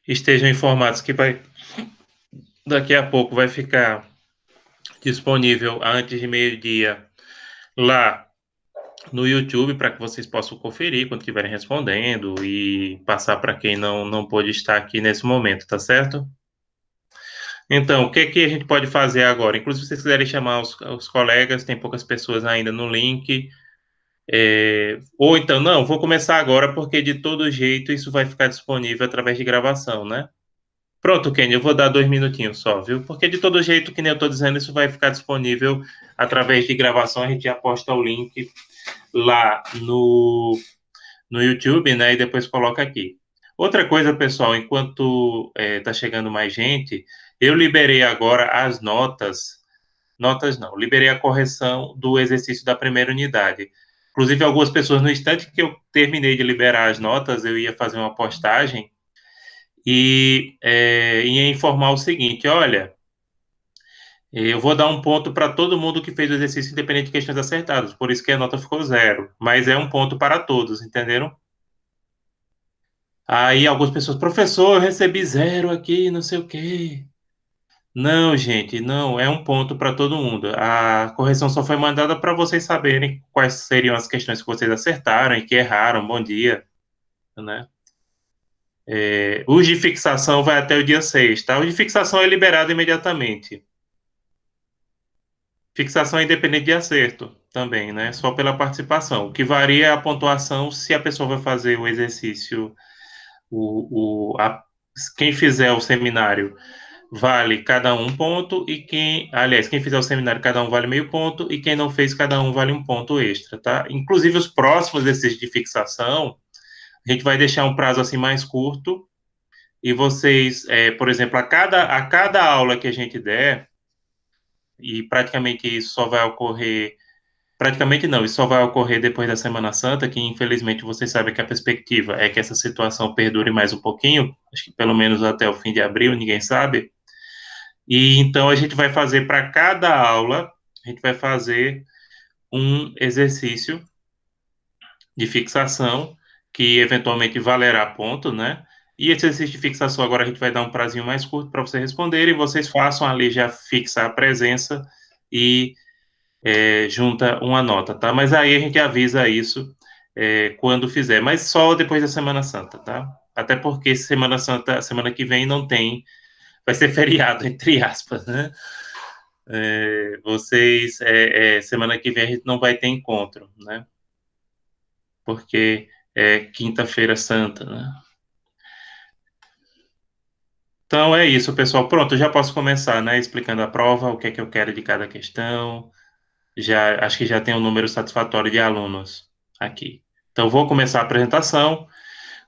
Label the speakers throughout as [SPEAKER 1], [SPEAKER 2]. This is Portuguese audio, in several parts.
[SPEAKER 1] estejam informados que daqui a pouco vai ficar disponível antes de meio-dia lá no YouTube para que vocês possam conferir quando estiverem respondendo e passar para quem não pôde estar aqui nesse momento, tá certo? Então, o que que a gente pode fazer agora? Inclusive, se vocês quiserem chamar os colegas, tem poucas pessoas ainda no link. Ou então, não, vou começar agora porque de todo jeito isso vai ficar disponível através de gravação, né? Pronto, Kenny, eu vou dar 2 minutinhos só, viu? Porque de todo jeito, que nem eu estou dizendo, isso vai ficar disponível através de gravação. A gente já posta o link lá no YouTube, né? E depois coloca aqui. Outra coisa, pessoal, enquanto tá chegando mais gente, eu liberei agora as notas. Notas não, liberei a correção do exercício da primeira unidade. Inclusive, algumas pessoas, no instante que eu terminei de liberar as notas, eu ia fazer uma postagem e ia informar o seguinte: olha, eu vou dar um ponto para todo mundo que fez o exercício, independente de questões acertadas, por isso que a nota ficou zero, mas é um ponto para todos, entenderam? Aí algumas pessoas, professor, eu recebi zero aqui, não sei o quê. Não, gente, não, é um ponto para todo mundo. A correção só foi mandada para vocês saberem quais seriam as questões que vocês acertaram e que erraram. Bom dia, né? Os de fixação vai até o dia 6, tá? O de fixação é liberado imediatamente. Fixação é independente de acerto também, né? Só pela participação. O que varia é a pontuação se a pessoa vai fazer o exercício, quem fizer o seminário vale cada um ponto e quem fizer o seminário, cada um vale meio ponto e quem não fez, cada um vale um ponto extra, tá? Inclusive os próximos desses de fixação, a gente vai deixar um prazo assim mais curto e vocês, por exemplo, a cada aula que a gente der, e praticamente isso só vai ocorrer, praticamente não, isso só vai ocorrer depois da Semana Santa, que infelizmente vocês sabem que a perspectiva é que essa situação perdure mais um pouquinho, acho que pelo menos até o fim de abril, ninguém sabe. E então a gente vai fazer para cada aula, a gente vai fazer um exercício de fixação que eventualmente valerá ponto, né? E esse exercício de fixação agora a gente vai dar um prazinho mais curto para vocês responderem, vocês façam ali já fixar a presença e junta uma nota, tá? Mas aí a gente avisa isso quando fizer, mas só depois da Semana Santa, tá? Até porque Semana Santa, semana que vem não tem, vai ser feriado, entre aspas, né? Semana que vem a gente não vai ter encontro, né? Porque é Quinta-feira Santa, né? Então é isso, pessoal. Pronto, eu já posso começar, né? Explicando a prova, o que é que eu quero de cada questão. Já acho que já tem um número satisfatório de alunos aqui. Então vou começar a apresentação.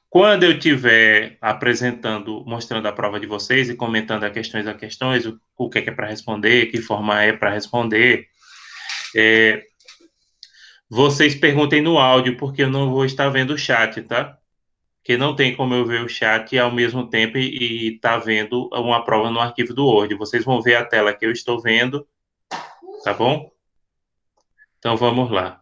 [SPEAKER 1] Quando eu estiver apresentando, mostrando a prova de vocês e comentando a questões, o que é para responder, que forma é para responder, é, vocês perguntem no áudio, porque eu não vou estar vendo o chat, tá? Porque não tem como eu ver o chat ao mesmo tempo e estar vendo uma prova no arquivo do Word. Vocês vão ver a tela que eu estou vendo, tá bom? Então vamos lá.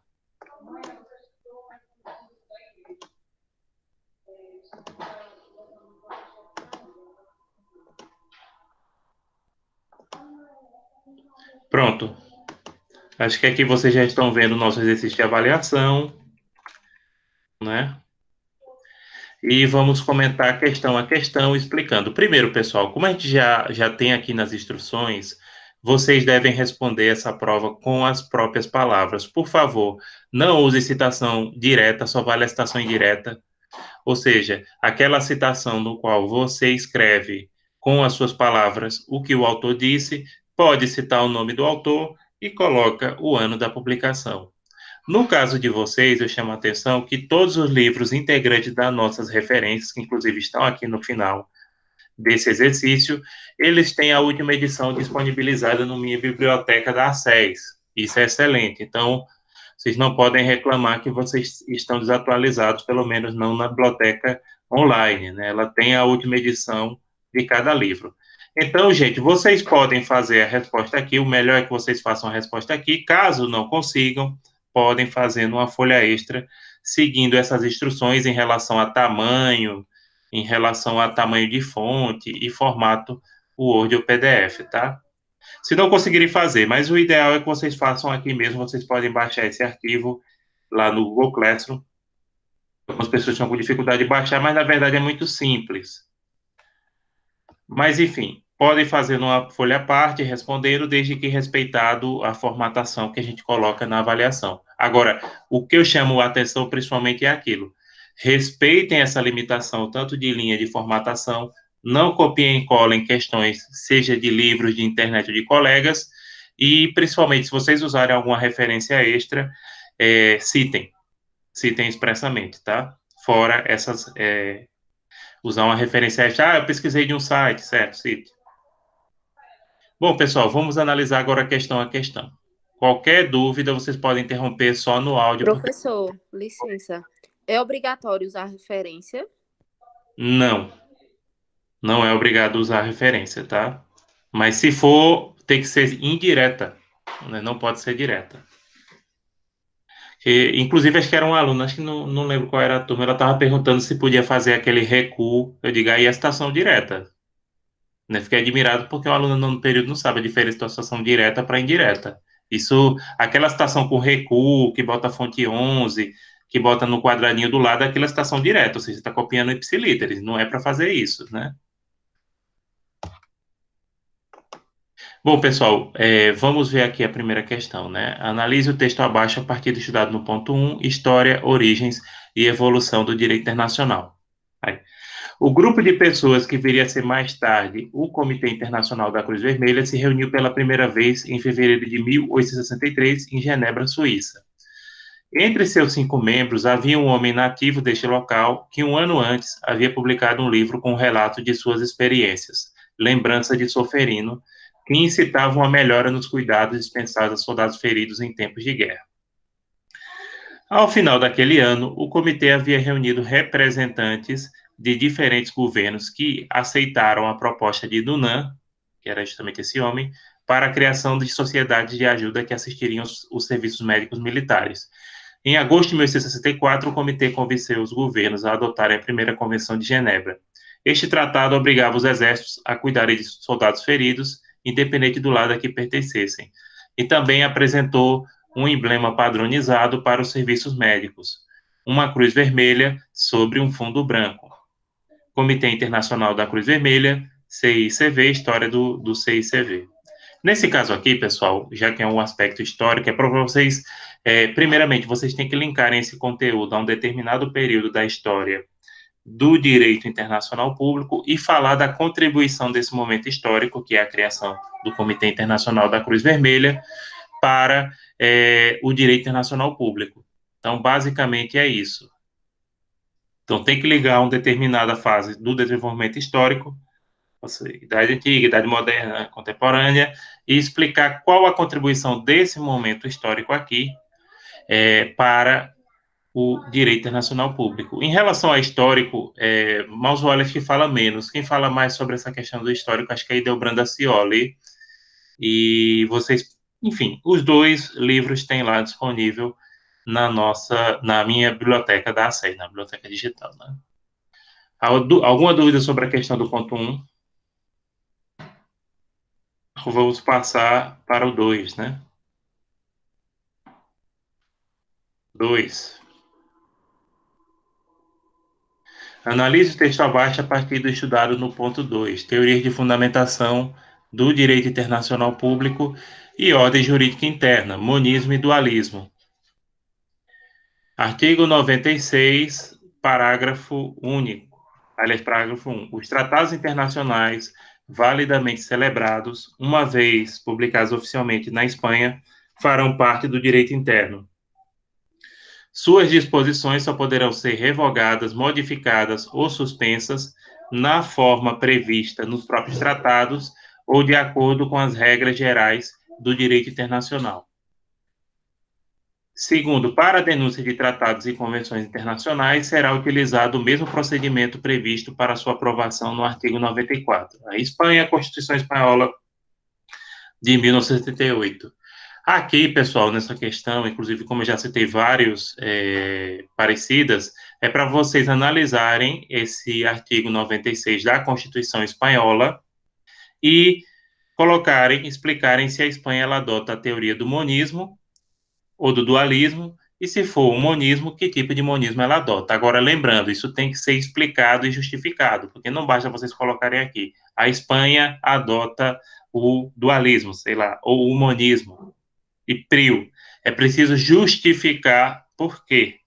[SPEAKER 1] Pronto. Acho que aqui vocês já estão vendo o nosso exercício de avaliação, né? E vamos comentar questão a questão, explicando. Primeiro, pessoal, como a gente já tem aqui nas instruções, vocês devem responder essa prova com as próprias palavras. Por favor, não use citação direta, só vale a citação indireta. Ou seja, aquela citação no qual você escreve com as suas palavras o que o autor disse, pode citar o nome do autor e coloca o ano da publicação. No caso de vocês, eu chamo a atenção que todos os livros integrantes das nossas referências, que inclusive estão aqui no final desse exercício, eles têm a última edição disponibilizada na minha biblioteca da ACES. Isso é excelente. Então, vocês não podem reclamar que vocês estão desatualizados, pelo menos não na biblioteca online, né? Ela tem a última edição de cada livro. Então, gente, vocês podem fazer a resposta aqui. O melhor é que vocês façam a resposta aqui. Caso não consigam, podem fazer numa folha extra, seguindo essas instruções em relação a tamanho, em relação a tamanho de fonte e formato Word ou PDF, tá? Se não conseguirem fazer, mas o ideal é que vocês façam aqui mesmo, vocês podem baixar esse arquivo lá no Google Classroom. Algumas pessoas estão com dificuldade de baixar, mas na verdade é muito simples. Mas, enfim, podem fazer numa folha à parte, respondendo, desde que respeitado a formatação que a gente coloca na avaliação. Agora, o que eu chamo a atenção principalmente é aquilo. Respeitem essa limitação, tanto de linha de formatação, não copiem e colhem questões, seja de livros, de internet ou de colegas, e, principalmente, se vocês usarem alguma referência extra, citem expressamente, tá? Fora essas usar uma referência extra. Eu pesquisei de um site, certo? Cite. Bom, pessoal, vamos analisar agora questão a questão. Qualquer dúvida, vocês podem interromper só no áudio.
[SPEAKER 2] Professor, licença. É obrigatório usar referência?
[SPEAKER 1] Não. Não é obrigado a usar referência, tá? Mas se for, tem que ser indireta, né? Não pode ser direta. Inclusive, acho que era um aluno, acho que não lembro qual era a turma, ela estava perguntando se podia fazer aquele recuo. Eu digo, aí é citação direta. Né? Fiquei admirado porque o aluno no período não sabe a diferença da citação direta para indireta. Isso, aquela citação com recuo, que bota a fonte 11, que bota no quadradinho do lado, é aquela citação direta, ou seja, está copiando ipsilíteres, não é para fazer isso, né? Bom, pessoal, vamos ver aqui a primeira questão, né? Analise o texto abaixo a partir do estudado no ponto 1, História, Origens e Evolução do Direito Internacional. Aí. O grupo de pessoas que viria a ser mais tarde o Comitê Internacional da Cruz Vermelha se reuniu pela primeira vez em fevereiro de 1863 em Genebra, Suíça. Entre seus 5 membros havia um homem nativo deste local que um ano antes havia publicado um livro com um relato de suas experiências, Lembrança de Solferino, que incitavam a melhora nos cuidados dispensados a soldados feridos em tempos de guerra. Ao final daquele ano, o comitê havia reunido representantes de diferentes governos que aceitaram a proposta de Dunant, que era justamente esse homem, para a criação de sociedades de ajuda que assistiriam os serviços médicos militares. Em agosto de 1864, o comitê convenceu os governos a adotarem a primeira Convenção de Genebra. Este tratado obrigava os exércitos a cuidarem de soldados feridos, independente do lado a que pertencessem, e também apresentou um emblema padronizado para os serviços médicos, uma cruz vermelha sobre um fundo branco. Comitê Internacional da Cruz Vermelha, CICV, história do CICV. Nesse caso aqui, pessoal, já que é um aspecto histórico, é para vocês, primeiramente, vocês têm que linkarem esse conteúdo a um determinado período da história do direito internacional público e falar da contribuição desse momento histórico, que é a criação do Comitê Internacional da Cruz Vermelha, para o direito internacional público. Então, basicamente é isso. Então, tem que ligar uma determinada fase do desenvolvimento histórico, idade antiga, idade moderna, contemporânea, e explicar qual a contribuição desse momento histórico aqui para o direito internacional público. Em relação ao histórico, Miles Wallace que fala menos. Quem fala mais sobre essa questão do histórico, acho que é Ildebrando Scioli. E vocês, enfim, os dois livros têm lá disponível na minha biblioteca da ACEI, na biblioteca digital, né? Alguma dúvida sobre a questão do ponto 1? Vamos passar para o 2, né? 2. Analise o texto abaixo a partir do estudado no ponto 2, teorias de fundamentação do direito internacional público e ordem jurídica interna, monismo e dualismo. Artigo 96, parágrafo único. Aliás, parágrafo 1. Os tratados internacionais validamente celebrados, uma vez publicados oficialmente na Espanha, farão parte do direito interno. Suas disposições só poderão ser revogadas, modificadas ou suspensas na forma prevista nos próprios tratados ou de acordo com as regras gerais do direito internacional. Segundo, para a denúncia de tratados e convenções internacionais, será utilizado o mesmo procedimento previsto para sua aprovação no artigo 94. A Espanha, a Constituição Espanhola de 1978. Aqui, pessoal, nessa questão, inclusive, como eu já citei vários parecidas, é para vocês analisarem esse artigo 96 da Constituição Espanhola e colocarem, explicarem se a Espanha ela adota a teoria do monismo ou do dualismo, e se for o monismo, que tipo de monismo ela adota. Agora, lembrando, isso tem que ser explicado e justificado, porque não basta vocês colocarem aqui, a Espanha adota o dualismo, sei lá, ou o monismo e PRIO. É preciso justificar por quê,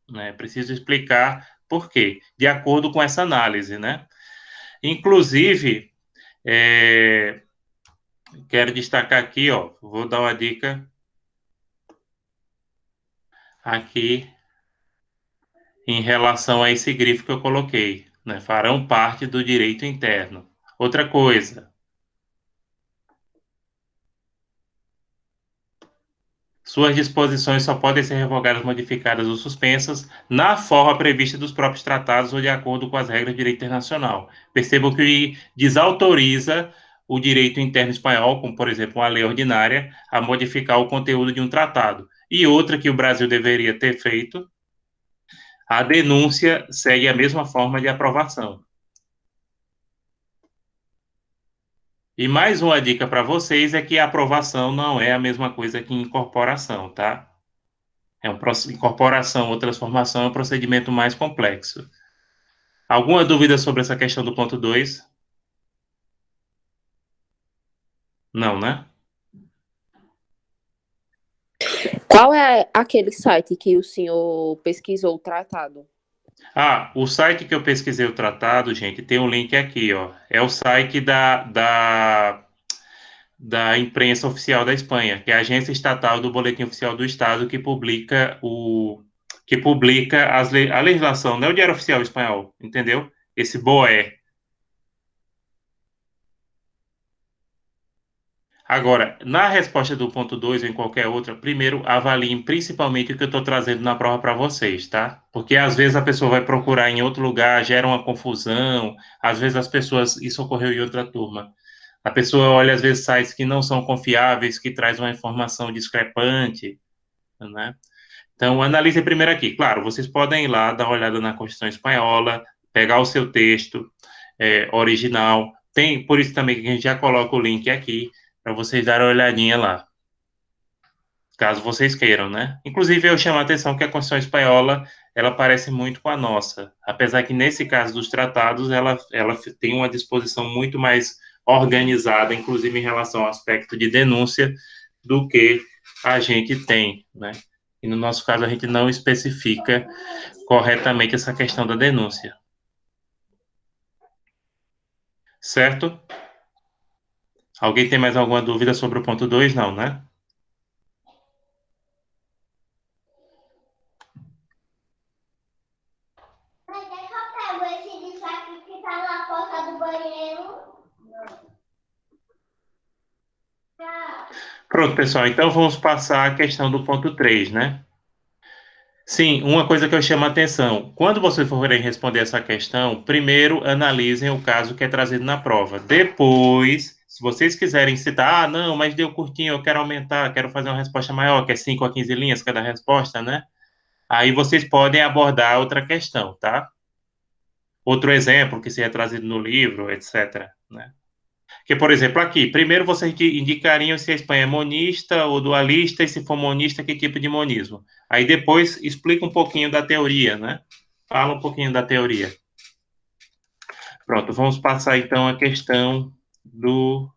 [SPEAKER 1] né? É preciso explicar por quê, de acordo com essa análise, né? Inclusive, é, quero destacar aqui, ó, vou dar uma dica aqui em relação a esse grifo que eu coloquei, né? Farão parte do direito interno. Outra coisa, suas disposições só podem ser revogadas, modificadas ou suspensas na forma prevista dos próprios tratados ou de acordo com as regras do direito internacional. Percebam que desautoriza o direito interno espanhol, como por exemplo uma lei ordinária, a modificar o conteúdo de um tratado. E outra que o Brasil deveria ter feito, a denúncia segue a mesma forma de aprovação. E mais uma dica para vocês é que a aprovação não é a mesma coisa que incorporação, tá? Incorporação ou transformação é um procedimento mais complexo. Alguma dúvida sobre essa questão do ponto 2? Não, né?
[SPEAKER 2] Qual é aquele site que o senhor pesquisou o tratado?
[SPEAKER 1] Ah, o site que eu pesquisei o tratado, gente, tem um link aqui, ó. É o site da imprensa oficial da Espanha, que é a Agência Estatal do Boletim Oficial do Estado, que publica a legislação, não é o Diário Oficial Espanhol, entendeu? Esse BOE. Agora, na resposta do ponto 2 ou em qualquer outra, primeiro avaliem principalmente o que eu estou trazendo na prova para vocês, tá? Porque às vezes a pessoa vai procurar em outro lugar, gera uma confusão, às vezes as pessoas, isso ocorreu em outra turma. A pessoa olha às vezes sites que não são confiáveis, que traz uma informação discrepante, né? Então, analise primeiro aqui. Claro, vocês podem ir lá, dar uma olhada na Constituição Espanhola, pegar o seu texto original. Tem, por isso também que a gente já coloca o link aqui, para vocês darem uma olhadinha lá, caso vocês queiram, né? Inclusive, eu chamo a atenção que a Constituição Espanhola, ela parece muito com a nossa, apesar que nesse caso dos tratados, ela tem uma disposição muito mais organizada, inclusive em relação ao aspecto de denúncia, do que a gente tem, né? E no nosso caso, a gente não especifica corretamente essa questão da denúncia. Certo? Alguém tem mais alguma dúvida sobre o ponto 2? Não, né?
[SPEAKER 3] Mas é que eu pego esse de saco que tá na porta do banheiro. Tá.
[SPEAKER 1] Pronto, pessoal. Então vamos passar à questão do ponto 3, né? Sim, uma coisa que eu chamo a atenção. Quando vocês forem responder essa questão, primeiro analisem o caso que é trazido na prova. Depois, se vocês quiserem citar, ah, não, mas deu curtinho, eu quero aumentar, quero fazer uma resposta maior, que é 5 a 15 linhas cada resposta, né? Aí vocês podem abordar outra questão, tá? Outro exemplo que seja trazido no livro, etc, né? Que, por exemplo, aqui, primeiro vocês indicariam se a Espanha é monista ou dualista, e se for monista, que tipo de monismo. Aí depois explica um pouquinho da teoria, né? Fala um pouquinho da teoria. Pronto, vamos passar então a questão do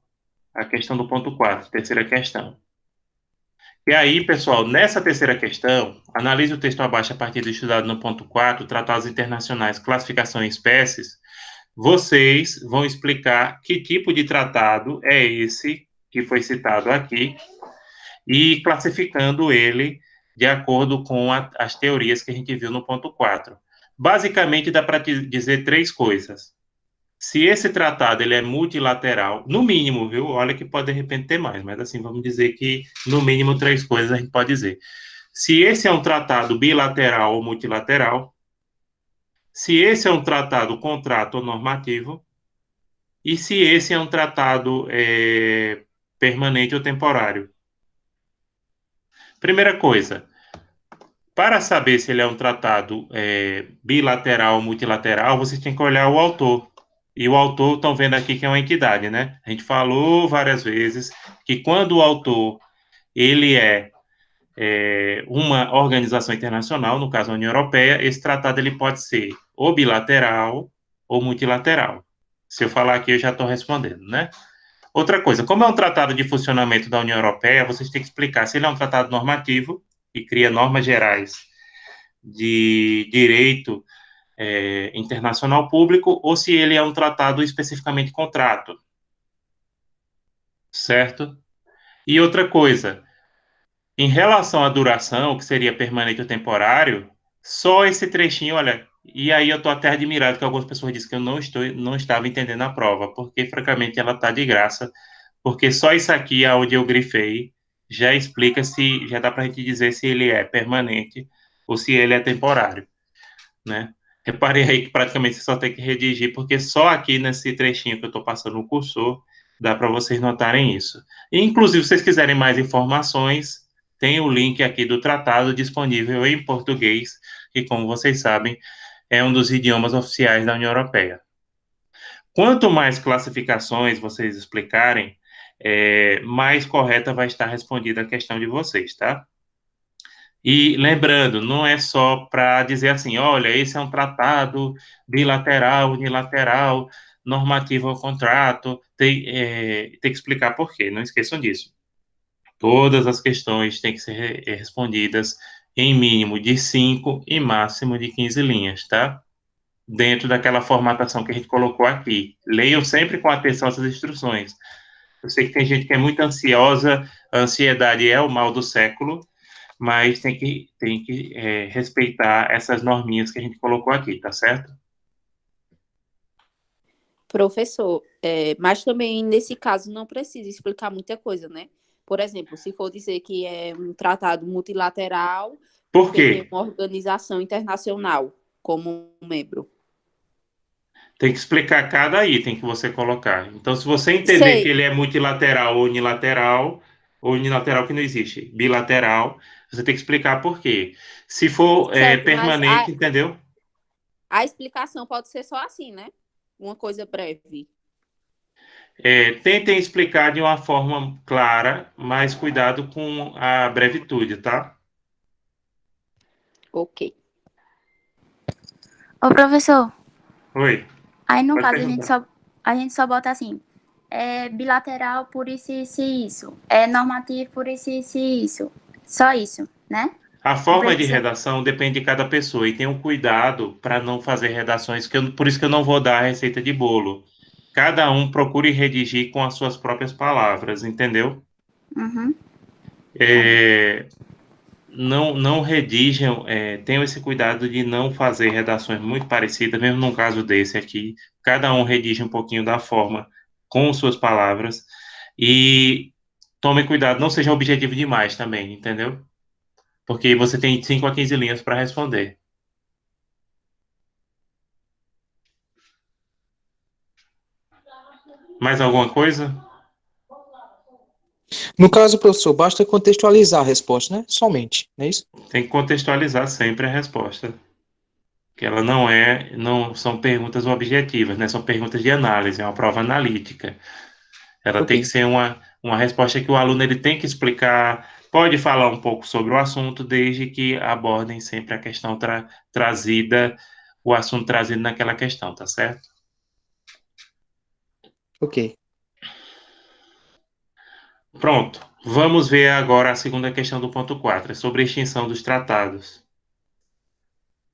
[SPEAKER 1] ponto 4, terceira questão. E aí, pessoal, nessa terceira questão, analise o texto abaixo a partir do estudado no ponto 4, tratados internacionais, classificação em espécies. Vocês vão explicar que tipo de tratado é esse que foi citado aqui e classificando ele de acordo com as teorias que a gente viu no ponto 4. Basicamente, dá para dizer três coisas. Se esse tratado ele é multilateral, no mínimo, viu? Olha que pode de repente ter mais, mas assim, vamos dizer que no mínimo três coisas a gente pode dizer. Se esse é um tratado bilateral ou multilateral, se esse é um tratado contrato ou normativo, e se esse é um tratado permanente ou temporário. Primeira coisa, para saber se ele é um tratado bilateral ou multilateral, você tem que olhar o autor. E o autor, estão vendo aqui que é uma entidade, né? A gente falou várias vezes que quando o autor ele é uma organização internacional, no caso a União Europeia, esse tratado ele pode ser ou bilateral ou multilateral. Se eu falar aqui, eu já estou respondendo, né? Outra coisa, como é um tratado de funcionamento da União Europeia, vocês têm que explicar se ele é um tratado normativo, que cria normas gerais de direito internacional público, ou se ele é um tratado especificamente contrato, certo? E outra coisa, em relação à duração, que seria permanente ou temporário, só esse trechinho, olha, e aí eu estou até admirado que algumas pessoas dizem que eu não estava entendendo a prova, porque francamente ela está de graça, porque só isso aqui, onde eu grifei, já explica se, já dá para a gente dizer se ele é permanente ou se ele é temporário, né? Reparei aí que praticamente você só tem que redigir, porque só aqui nesse trechinho que eu estou passando no cursor, dá para vocês notarem isso. E, inclusive, se vocês quiserem mais informações, tem o link aqui do tratado disponível em português, que, como vocês sabem, é um dos idiomas oficiais da União Europeia. Quanto mais classificações vocês explicarem, mais correta vai estar respondida a questão de vocês, tá? E lembrando, não é só para dizer assim, olha, esse é um tratado bilateral, unilateral, normativo ao contrato, tem que explicar por quê, não esqueçam disso. Todas as questões têm que ser respondidas em mínimo de 5 e máximo de 15 linhas, tá? Dentro daquela formatação que a gente colocou aqui. Leiam sempre com atenção essas instruções. Eu sei que tem gente que é muito ansiosa, a ansiedade é o mal do século, mas tem que respeitar essas norminhas que a gente colocou aqui, tá certo?
[SPEAKER 2] Professor, mas também nesse caso não precisa explicar muita coisa, né? Por exemplo, se for dizer que é um tratado multilateral,
[SPEAKER 1] Por
[SPEAKER 2] porque
[SPEAKER 1] quê?
[SPEAKER 2] tem uma organização internacional como membro.
[SPEAKER 1] Tem que explicar cada item que você colocar. Então, se você entender que
[SPEAKER 2] Sei,
[SPEAKER 1] ele é multilateral ou unilateral que não existe, bilateral, você tem que explicar por quê. Se for
[SPEAKER 2] certo, mas
[SPEAKER 1] permanente, entendeu?
[SPEAKER 2] a explicação pode ser só assim, né? Uma coisa breve.
[SPEAKER 1] Tentem explicar de uma forma clara, mas cuidado com a brevitude, tá?
[SPEAKER 2] Ok.
[SPEAKER 4] Ô, professor,
[SPEAKER 1] Oi,
[SPEAKER 4] aí no
[SPEAKER 1] pode
[SPEAKER 4] caso
[SPEAKER 1] perguntar.
[SPEAKER 4] a gente só bota assim, é bilateral por isso e isso, é normativo por isso e isso. Só isso, né?
[SPEAKER 1] A
[SPEAKER 4] Não
[SPEAKER 1] forma de
[SPEAKER 4] precisa.
[SPEAKER 1] redação depende de cada pessoa e tenham cuidado para não fazer redações, por isso que eu não vou dar a receita de bolo. Cada um procure redigir com as suas próprias palavras, entendeu?
[SPEAKER 4] Uhum, tá bom.
[SPEAKER 1] É, não redigam, tenham esse cuidado de não fazer redações muito parecidas, mesmo num caso desse aqui. Cada um redige um pouquinho da forma com suas palavras e tomem cuidado, não seja objetivo demais também, entendeu? Porque você tem 5 a 15 linhas para responder. Mais alguma coisa?
[SPEAKER 5] No caso, professor, basta contextualizar a resposta, né? Somente, não é isso?
[SPEAKER 1] Tem que contextualizar sempre a resposta. Que ela não são perguntas objetivas, né? São perguntas de análise, é uma prova analítica. Ela
[SPEAKER 5] Ok,
[SPEAKER 1] tem que ser uma resposta que o aluno ele tem que explicar, pode falar um pouco sobre o assunto, desde que abordem sempre a questão trazida, o assunto trazido naquela questão, tá certo?
[SPEAKER 5] ok.
[SPEAKER 1] Pronto. Vamos ver agora a segunda questão do ponto 4, é sobre a extinção dos tratados,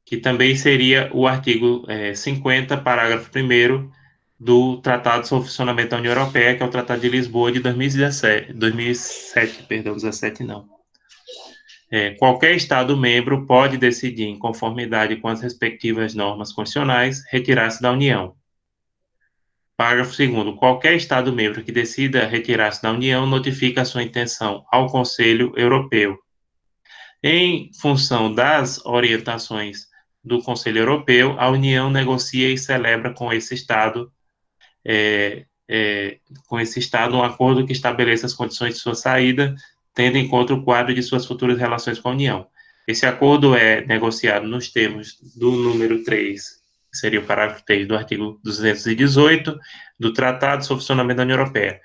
[SPEAKER 1] que também seria o artigo 50, parágrafo 1º do Tratado sobre o Funcionamento da União Europeia, que é o Tratado de Lisboa de 2007, perdão, 17 não. Qualquer Estado-membro pode decidir, em conformidade com as respectivas normas constitucionais, retirar-se da União. Parágrafo 2º. Qualquer Estado-membro que decida retirar-se da União notifica a sua intenção ao Conselho Europeu. Em função das orientações do Conselho Europeu, a União negocia e celebra é, com esse Estado um acordo que estabeleça as condições de sua saída, tendo em conta o quadro de suas futuras relações com a União. Esse acordo é negociado nos termos do número 3, que seria o parágrafo 3 do artigo 218 do Tratado sobre o Funcionamento da União Europeia.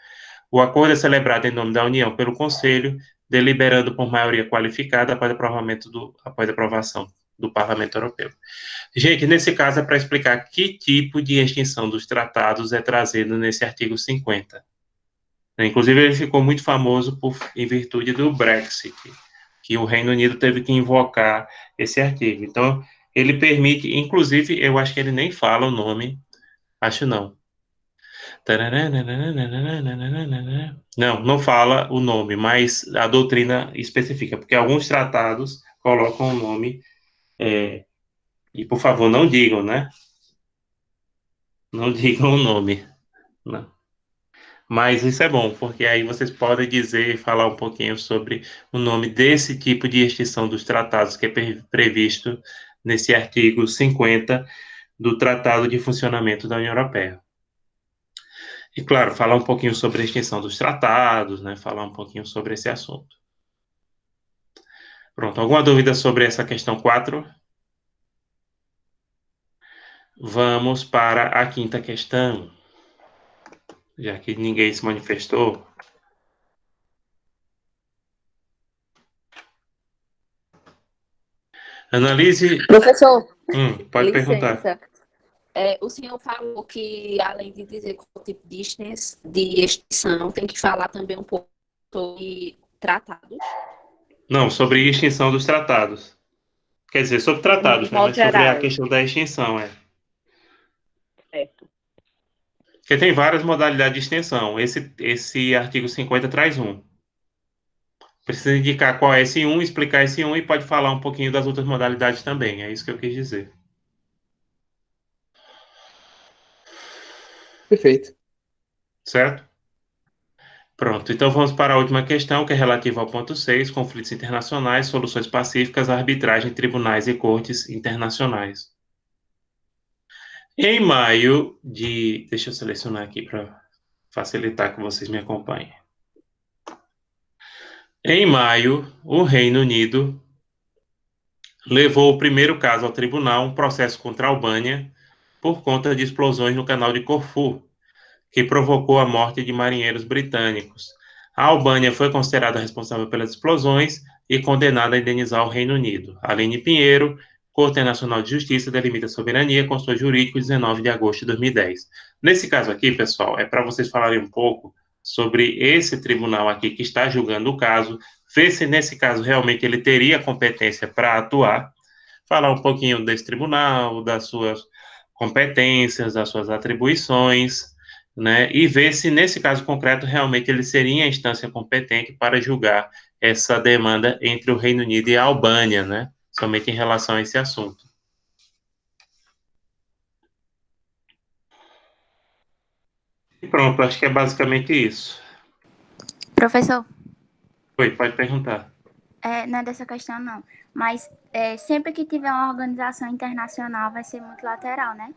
[SPEAKER 1] O acordo é celebrado em nome da União pelo Conselho, deliberando por maioria qualificada após a aprovação do Parlamento Europeu. Gente, nesse caso é para explicar que tipo de extinção dos tratados é trazido nesse artigo 50. Inclusive, ele ficou muito famoso em virtude do Brexit, que o Reino Unido teve que invocar esse artigo. Então, ele permite, inclusive, eu acho que ele nem fala o nome, acho não. Não fala o nome, mas a doutrina especifica, porque alguns tratados colocam o nome, e por favor, não digam, né? Não digam o nome, não. Mas isso é bom, porque aí vocês podem dizer e falar um pouquinho sobre o nome desse tipo de extinção dos tratados que é previsto nesse artigo 50 do Tratado de Funcionamento da União Europeia. E, claro, falar um pouquinho sobre a extinção dos tratados, né? Falar um pouquinho sobre esse assunto. Pronto, alguma dúvida sobre essa questão 4? Vamos para a quinta questão. Já que ninguém se manifestou. Analise.
[SPEAKER 2] Professor,
[SPEAKER 1] Pode perguntar.
[SPEAKER 2] licença. O senhor falou que, além de dizer qual tipo de extinção, tem que falar também um pouco sobre tratados.
[SPEAKER 1] Não, sobre extinção dos tratados. Quer dizer, sobre tratados, né?
[SPEAKER 2] modo
[SPEAKER 1] Mas sobre a
[SPEAKER 2] geral.
[SPEAKER 1] questão da extinção,
[SPEAKER 2] Certo.
[SPEAKER 1] Porque tem várias modalidades de extensão. Esse artigo 50 traz um. Precisa indicar qual é esse um, explicar esse um e pode falar um pouquinho das outras modalidades também. É isso que eu quis dizer.
[SPEAKER 5] Perfeito.
[SPEAKER 1] Certo? Pronto, então vamos para a última questão, que é relativa ao ponto 6, conflitos internacionais, soluções pacíficas, arbitragem, tribunais e cortes internacionais. Em maio de... Deixa eu selecionar aqui para facilitar que vocês me acompanhem. Em maio, o Reino Unido levou o primeiro caso ao tribunal, um processo contra a Albânia, por conta de explosões no canal de Corfu, que provocou a morte de marinheiros britânicos. A Albânia foi considerada responsável pelas explosões e condenada a indenizar o Reino Unido. Aline Pinheiro, Corte Internacional de Justiça, delimita a soberania, consultor jurídico, 19 de agosto de 2010. Nesse caso aqui, pessoal, é para vocês falarem um pouco sobre esse tribunal aqui que está julgando o caso, ver se nesse caso realmente ele teria competência para atuar, falar um pouquinho desse tribunal, das suas competências, das suas atribuições, né, e ver se nesse caso concreto realmente ele seria a instância competente para julgar essa demanda entre o Reino Unido e a Albânia, né, somente em relação a esse assunto. E pronto, acho que é basicamente isso.
[SPEAKER 4] Professor,
[SPEAKER 1] Oi, pode perguntar.
[SPEAKER 4] não é dessa questão não, mas sempre que tiver uma organização internacional vai ser multilateral, né?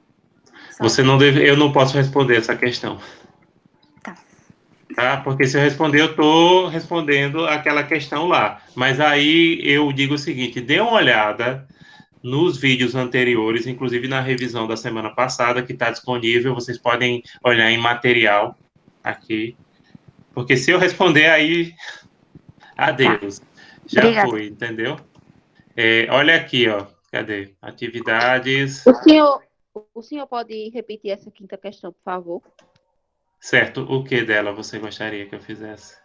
[SPEAKER 1] Eu não posso responder essa questão. Tá? Porque se eu responder, eu estou respondendo aquela questão lá. Mas aí eu digo o seguinte, dê uma olhada nos vídeos anteriores, inclusive na revisão da semana passada, que está disponível, vocês podem olhar em material aqui. Porque se eu responder aí, adeus.
[SPEAKER 4] Tá.
[SPEAKER 1] Já
[SPEAKER 4] Obrigada.
[SPEAKER 1] foi, entendeu? Olha aqui, ó. Cadê? Atividades.
[SPEAKER 2] O senhor pode repetir essa quinta questão, por favor?
[SPEAKER 1] Certo. O que dela você gostaria que eu fizesse?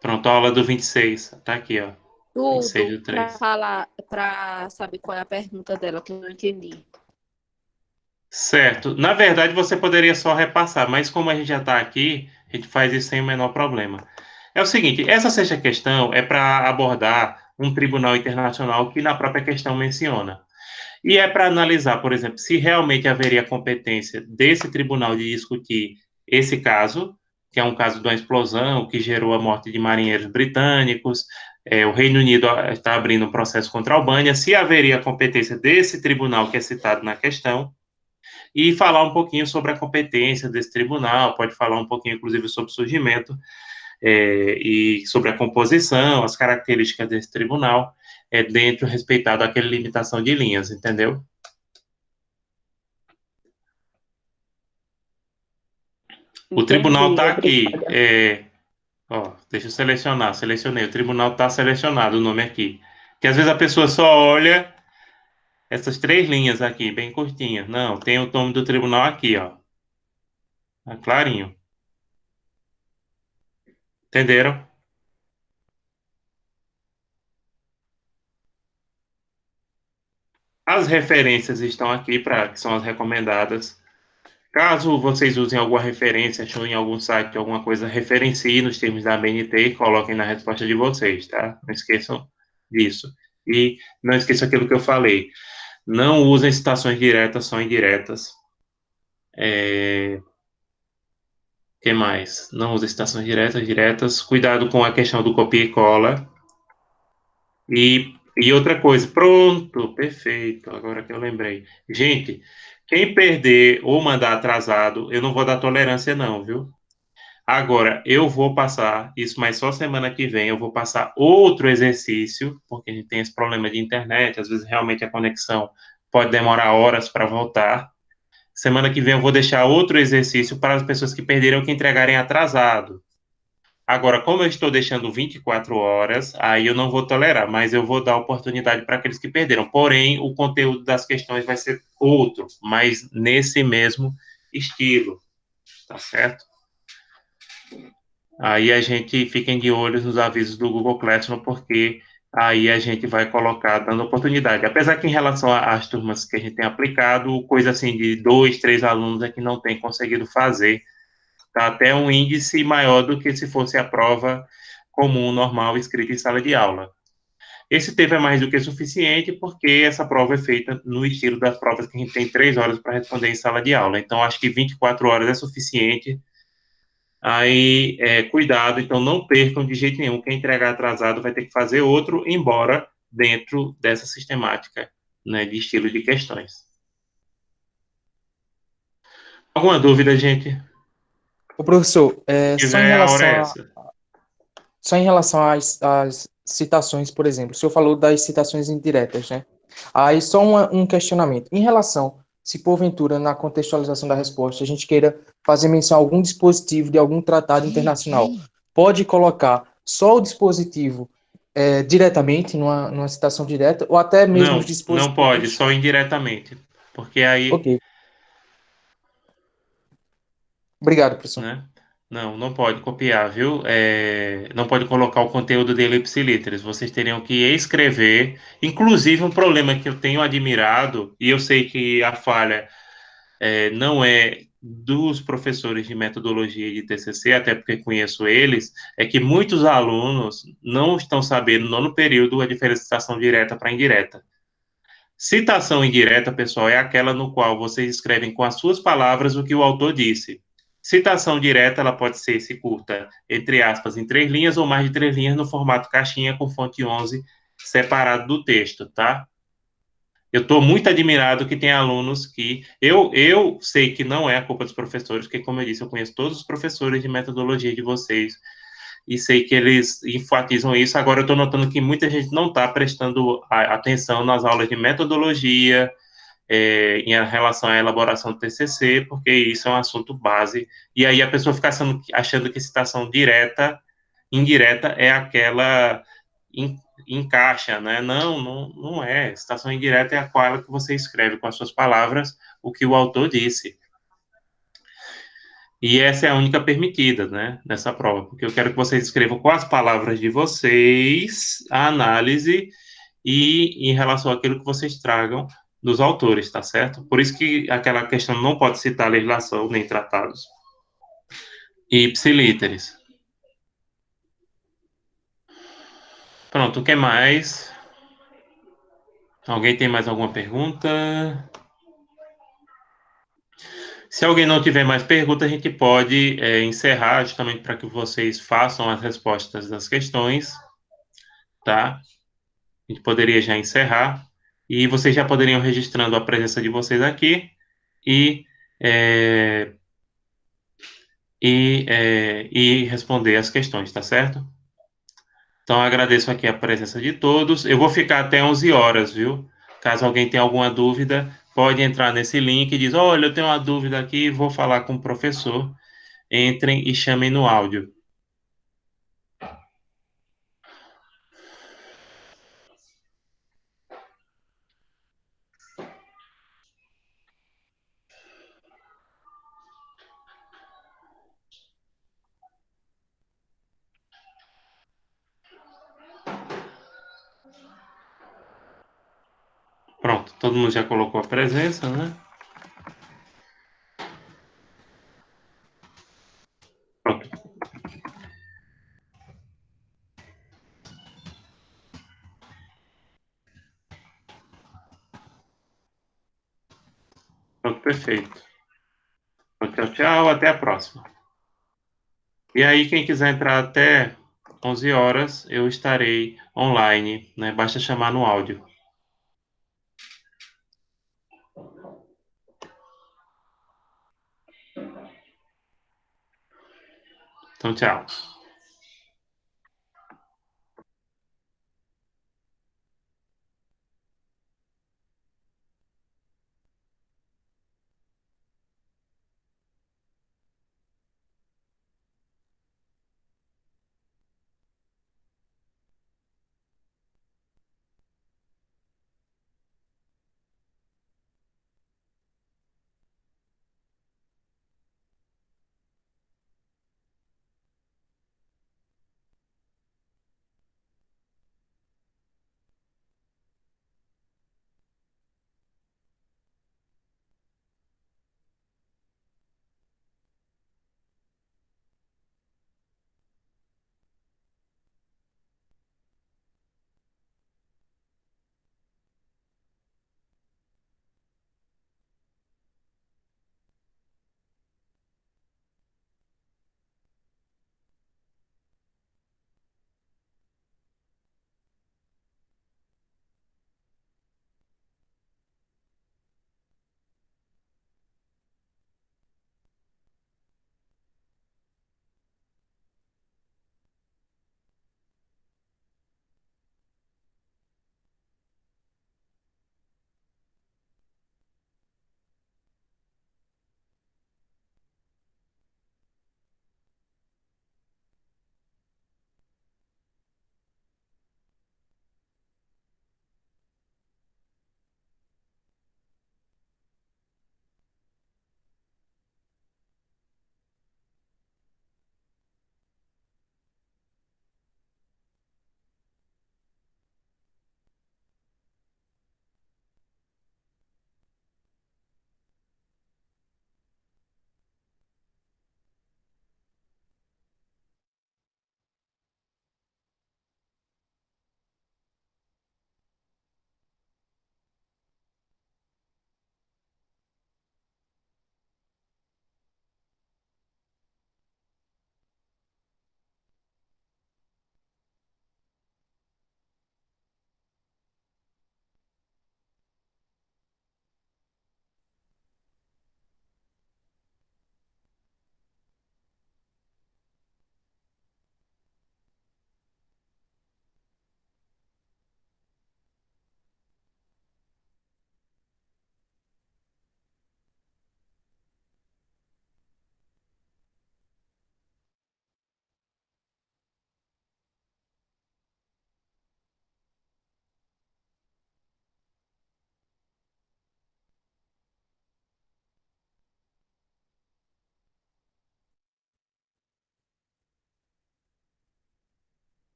[SPEAKER 1] Pronto, a aula do 26. Tá aqui, ó. 26 do
[SPEAKER 2] Tudo
[SPEAKER 1] 3.
[SPEAKER 2] para saber qual é a pergunta dela, que eu não entendi.
[SPEAKER 1] Certo. Na verdade, você poderia só repassar, mas como a gente já está aqui, a gente faz isso sem o menor problema. É o seguinte, essa sexta questão é para abordar um tribunal internacional que na própria questão menciona. E é para analisar, por exemplo, se realmente haveria competência desse tribunal de discutir esse caso, que é um caso de uma explosão que gerou a morte de marinheiros britânicos. O Reino Unido está abrindo um processo contra a Albânia, se haveria competência desse tribunal que é citado na questão, e falar um pouquinho sobre a competência desse tribunal, pode falar um pouquinho, inclusive, sobre o surgimento, e sobre a composição, as características desse tribunal, dentro respeitado àquela limitação de linhas, entendeu? O tribunal
[SPEAKER 2] Entendi,
[SPEAKER 1] está aqui.
[SPEAKER 2] obrigada.
[SPEAKER 1] Ó, deixa eu selecionar. Selecionei. O tribunal está selecionado, o nome aqui. Que às vezes a pessoa só olha essas 3 linhas aqui, bem curtinhas. Não, tem o nome do tribunal aqui, ó. Tá clarinho. Entenderam? As referências estão aqui, que são as recomendadas. Caso vocês usem alguma referência, achou em algum site alguma coisa, referencie nos termos da ABNT e coloquem na resposta de vocês, tá? Não esqueçam disso. E não esqueçam aquilo que eu falei. Não usem citações diretas, só indiretas. Que mais? Não usem citações diretas. Cuidado com a questão do copia e cola. E outra coisa, pronto, perfeito, agora que eu lembrei. Gente, quem perder ou mandar atrasado, eu não vou dar tolerância não, viu? Agora, eu vou passar, isso mas só semana que vem, eu vou passar outro exercício, porque a gente tem esse problema de internet, às vezes realmente a conexão pode demorar horas para voltar. Semana que vem eu vou deixar outro exercício para as pessoas que perderam ou que entregarem atrasado. Agora, como eu estou deixando 24 horas, aí eu não vou tolerar, mas eu vou dar oportunidade para aqueles que perderam. Porém, o conteúdo das questões vai ser outro, mas nesse mesmo estilo, tá certo? Aí a gente fiquem de olho nos avisos do Google Classroom, porque aí a gente vai colocar dando oportunidade. Apesar que em relação às turmas que a gente tem aplicado, coisa assim de 2, 3 alunos é que não tem conseguido fazer. Tá até um índice maior do que se fosse a prova comum, normal, escrita em sala de aula. Esse tempo é mais do que suficiente, porque essa prova é feita no estilo das provas que a gente tem 3 horas para responder em sala de aula. Então, acho que 24 horas é suficiente. Aí, cuidado, então não percam de jeito nenhum. Quem entregar atrasado vai ter que fazer outro, embora dentro dessa sistemática, né, de estilo de questões. Alguma dúvida, gente?
[SPEAKER 5] Ô, professor,
[SPEAKER 1] Se tiver, a hora é essa.
[SPEAKER 5] só em relação às citações, por exemplo, o senhor falou das citações indiretas, né? Aí só um questionamento. Em relação, se porventura na contextualização da resposta a gente queira fazer menção a algum dispositivo de algum tratado internacional, pode colocar só o dispositivo diretamente numa citação direta ou até mesmo os
[SPEAKER 1] Não pode,
[SPEAKER 5] dispositivos?
[SPEAKER 1] só indiretamente. Porque aí,
[SPEAKER 5] Ok, obrigado, professor.
[SPEAKER 1] né? Não pode copiar, viu? Não pode colocar o conteúdo dele ipsiliteris. Vocês teriam que escrever. Inclusive, um problema que eu tenho admirado, e eu sei que a falha não é dos professores de metodologia e de TCC, até porque conheço eles, é que muitos alunos não estão sabendo, no nono período, a diferenciação de citação direta para indireta. Citação indireta, pessoal, é aquela no qual vocês escrevem com as suas palavras o que o autor disse. Citação direta, ela pode ser, se curta, entre aspas, em 3 linhas ou mais de 3 linhas no formato caixinha com fonte 11 separado do texto, tá? Eu estou muito admirado que tem alunos que... Eu sei que não é a culpa dos professores, porque, como eu disse, eu conheço todos os professores de metodologia de vocês, e sei que eles enfatizam isso. Agora, eu estou notando que muita gente não está prestando atenção nas aulas de metodologia, em relação à elaboração do TCC, porque isso é um assunto base, e aí a pessoa fica achando que citação indireta é aquela encaixa, né? Não é. Citação indireta é aquela que você escreve com as suas palavras o que o autor disse. E essa é a única permitida, né, nessa prova, porque eu quero que vocês escrevam com as palavras de vocês a análise e em relação àquilo que vocês tragam dos autores, tá certo? Por isso que aquela questão não pode citar legislação nem tratados. E ipsilíteres. Pronto, o que mais? Alguém tem mais alguma pergunta? Se alguém não tiver mais perguntas, a gente pode encerrar, justamente para que vocês façam as respostas das questões, tá? A gente poderia já encerrar, e vocês já poderiam registrando a presença de vocês aqui, e, é, e responder as questões, tá certo? Então, agradeço aqui a presença de todos. Eu vou ficar até 11 horas, viu? Caso alguém tenha alguma dúvida, pode entrar nesse link e diz: olha, eu tenho uma dúvida aqui, vou falar com o professor. Entrem e chamem no áudio. Pronto, todo mundo já colocou a presença, né? Pronto. Pronto, perfeito. Tchau, tchau, até a próxima. E aí, quem quiser entrar até 11 horas, eu estarei online, né? Basta chamar no áudio. Então, tchau.